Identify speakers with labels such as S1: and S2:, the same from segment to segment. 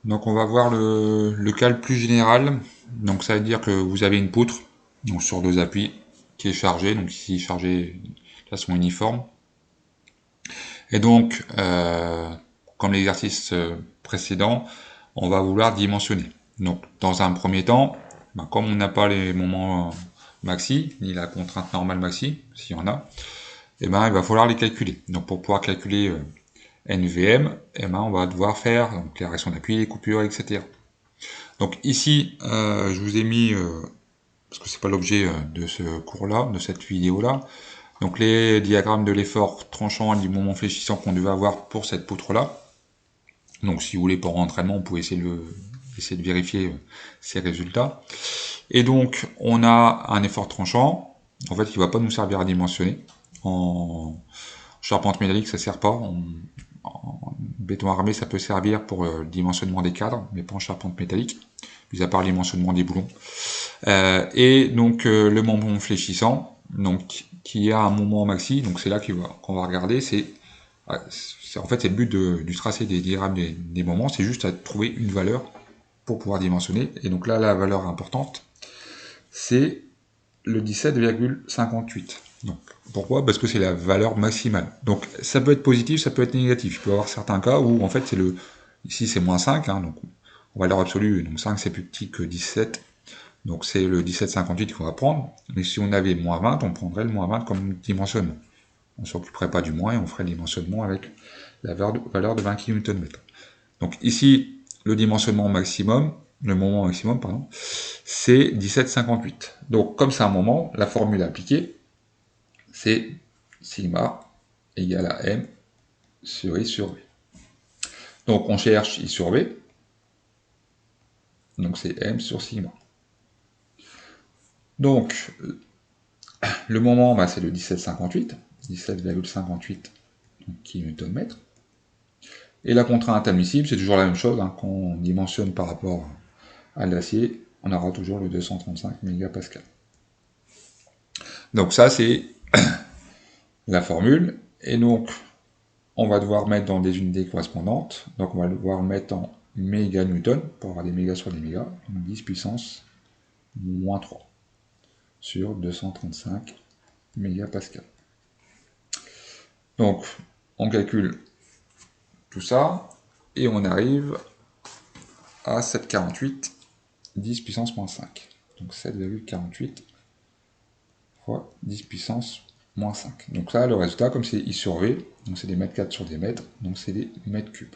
S1: Donc on va voir le cas le plus général. Donc ça veut dire que vous avez une poutre, donc sur deux appuis, qui est chargée, donc ici chargée de façon uniforme. Et donc, comme l'exercice précédent, on va vouloir dimensionner. Donc dans un premier temps, comme on n'a pas les moments maxi, ni la contrainte normale maxi, s'il y en a, il va falloir les calculer. Donc pour pouvoir calculer NVM, on va devoir faire donc, la réaction d'appui, les coupures, etc. Donc ici, je vous ai mis, parce que c'est pas l'objet de ce cours-là, de cette vidéo-là, donc les diagrammes de l'effort tranchant et du moment fléchissant qu'on devait avoir pour cette poutre-là. Donc si vous voulez pour entraînement, vous pouvez essayer de vérifier ces résultats. Et donc on a un effort tranchant, en fait qui ne va pas nous servir à dimensionner. En charpente métallique, ça ne sert pas. En béton armé, ça peut servir pour le dimensionnement des cadres, mais pas en charpente métallique, mis à part le dimensionnement des boulons. Et donc le moment fléchissant, donc qui a un moment maxi, donc c'est là qu'on va regarder, en fait c'est le but du tracé des diagrammes des moments, c'est juste à trouver une valeur pour pouvoir dimensionner. Et donc là, la valeur importante, c'est le 17,58. Donc, pourquoi? Parce que c'est la valeur maximale. Donc ça peut être positif, ça peut être négatif. Il peut y avoir certains cas où en fait c'est ici c'est moins 5, donc en valeur absolue, donc 5 c'est plus petit que 17, donc c'est le 17,58 qu'on va prendre. Mais si on avait moins 20, on prendrait le moins 20 comme dimensionnement. On ne s'occuperait pas du moins et on ferait le dimensionnement avec la valeur de 20 kN. Donc ici, le dimensionnement maximum, le moment maximum, pardon, c'est 17,58. Donc comme c'est un moment, la formule appliquée, c'est sigma égale à m sur i sur v. Donc on cherche i sur v, donc c'est m sur sigma. Donc le moment, c'est le 17,58, 17,58 kN. Et la contrainte admissible, c'est toujours la même chose, quand on dimensionne par rapport à l'acier, on aura toujours le 235 mégapascal. Donc ça, c'est la formule, et donc on va devoir mettre dans des unités correspondantes, donc on va devoir mettre en méganewton, pour avoir des mégas sur des mégas, donc 10 puissance moins 3 sur 235 mégapascal. Donc on calcule tout ça, et on arrive à 7,48, 10 puissance moins 5. Donc 7,48 fois 10 puissance moins 5. Donc là, le résultat, comme c'est I sur V, donc c'est des mètres 4 sur des mètres, donc c'est des mètres cubes.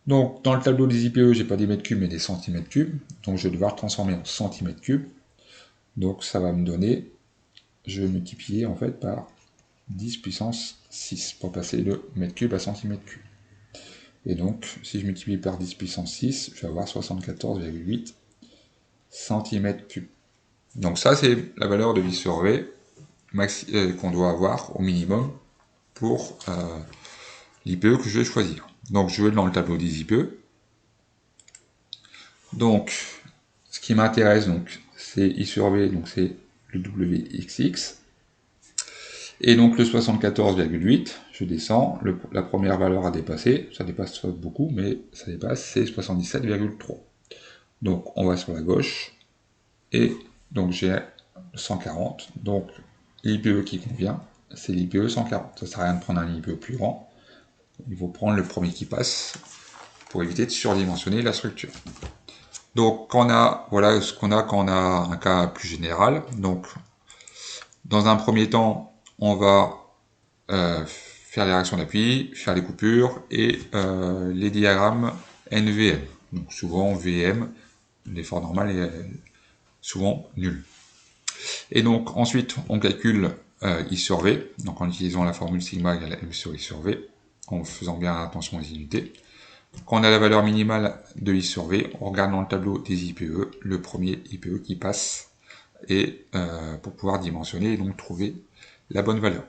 S1: Donc dans le tableau des IPE, j'ai pas des mètres cubes mais des centimètres cubes, donc je vais devoir transformer en centimètres cubes. Donc ça va me donner, je vais multiplier en fait par 10 puissance 6 pour passer le mètre cube à centimètre cube. Et donc si je multiplie par 10 puissance 6, je vais avoir 74,8 centimètres cubes. Donc ça c'est la valeur de I sur V qu'on doit avoir au minimum pour l'IPE que je vais choisir. Donc je vais dans le tableau des IPE. Donc ce qui m'intéresse, c'est I sur V, donc c'est le WXX. Et donc le 74,8, je descends, la première valeur à dépasser, ça dépasse pas beaucoup, mais ça dépasse, c'est 77,3. Donc on va sur la gauche, et donc j'ai 140, donc l'IPE qui convient, c'est l'IPE 140. Ça ne sert à rien de prendre un IPE plus grand, il faut prendre le premier qui passe pour éviter de surdimensionner la structure. Donc voilà ce qu'on a quand on a un cas plus général. Donc dans un premier temps, on va faire les réactions d'appui, faire les coupures et les diagrammes NVM. Donc souvent VM, l'effort normal est souvent nul. Et donc ensuite on calcule I sur V, donc en utilisant la formule sigma égale M sur I sur V, en faisant bien attention aux unités. Quand on a la valeur minimale de I sur V, on regarde dans le tableau des IPE, le premier IPE qui passe, et pour pouvoir dimensionner et donc trouver la bonne valeur.